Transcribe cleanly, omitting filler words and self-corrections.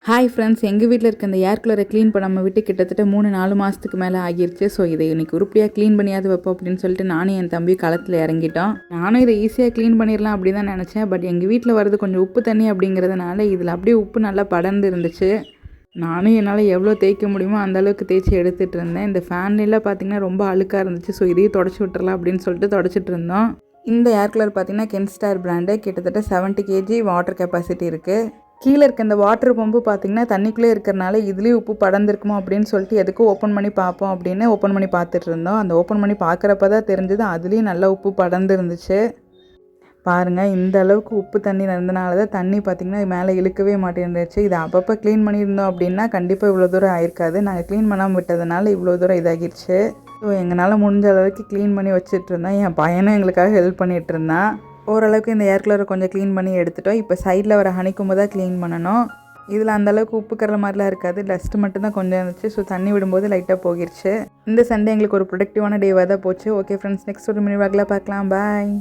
Hi friends, எங்கள் வீட்டில் இருக்க இந்த ஏர் கூலரை க்ளீன் பண்ணாமல் விட்டு கிட்டத்தட்ட 3-4 மாதத்துக்கு மேலே ஆகிருச்சு. ஸோ இதை இன்றைக்கி உருப்படியாக க்ளீன் பண்ணியாவது வைப்போம் அப்படின்னு சொல்லிட்டு நானும் என் தம்பி களத்தில் இறங்கிட்டோம். நானும் இதை ஈஸியாக க்ளீன் பண்ணிடலாம் அப்படி தான் நினச்சேன். பட் எங்கள் வீட்டில் வரது கொஞ்சம் உப்பு தண்ணி அப்படிங்கிறதுனால இதில் அப்படியே உப்பு நல்லா படர்ந்து இருந்துச்சு. நானும் என்னால் எவ்வளோ தேய்க்க முடியுமோ அந்தளவுக்கு தேய்ச்சி எடுத்துகிட்டு இருந்தேன். இந்த ஃபேன்லாம் பார்த்திங்கன்னா ரொம்ப அழுக்காக இருந்துச்சு. ஸோ இதையும் தொடச்சி விட்டுறலாம் அப்படின்னு சொல்லிட்டு தொடச்சிட்டு இருந்தோம். இந்த ஏர் கூலர் பார்த்திங்கன்னா கென்ஸ்டார் பிராண்டு. கிட்டத்தட்ட 70 kg வாட்டர் கெப்பாசிட்டி இருக்குது. கீழே இருக்க இந்த வாட்டர் பம்பு பார்த்திங்கன்னா தண்ணிக்குள்ளே இருக்கிறனால இதுலேயும் உப்பு படர்ந்துருக்குமோ அப்படின்னு சொல்லிட்டு எதுக்கும் ஓப்பன் பண்ணி பார்ப்போம் அப்படின்னு ஓப்பன் பண்ணி பார்த்துட்டு இருந்தோம். அந்த ஓப்பன் பண்ணி பார்க்குறப்ப தான் தெரிஞ்சது அதுலேயும் நல்லா உப்பு படர்ந்து இருந்துச்சு. பாருங்கள், இந்த அளவுக்கு உப்பு தண்ணி இருந்தனால தான் தண்ணி பார்த்திங்கன்னா மேலே இழுக்கவே மாட்டேன்ருச்சு. இதை அப்பப்போ க்ளீன் பண்ணியிருந்தோம் அப்படின்னா கண்டிப்பாக இவ்வளோ தூரம் ஆயிருக்காது. நாங்கள் க்ளீன் பண்ணாமல் விட்டதுனால இவ்வளோ தூரம் இதாகிடுச்சு. ஸோ எங்களால் முடிஞ்ச அளவுக்கு க்ளீன் பண்ணி வச்சுட்டு இருந்தோம். என் பையனும் எங்களுக்காக ஹெல்ப் பண்ணிகிட்டு இருந்தான். ஓரளவுக்கு இந்த ஏர் கூலரை கொஞ்சம் க்ளீன் பண்ணி எடுத்துட்டோம். இப்போ சைடில் வர ஹனிக்கொம்பு தான் க்ளீன் பண்ணணும். இதில் அந்தளவுக்கு உப்பு கரல மாதிரிலாம் இருக்காது. டஸ்ட்டு மட்டும்தான் கொஞ்சம் இருந்துச்சு. ஸோ தண்ணி விடும்போது லைட்டாக போகிடுச்சு. இந்த சண்டே எங்களுக்கு ஒரு ப்ரொடக்டிவான டேவாக தான் போச்சு. ஓகே ஃப்ரெண்ட்ஸ், நெக்ஸ்ட் ஒரு மினி வாக்கில் பார்க்கலாம். பாய்.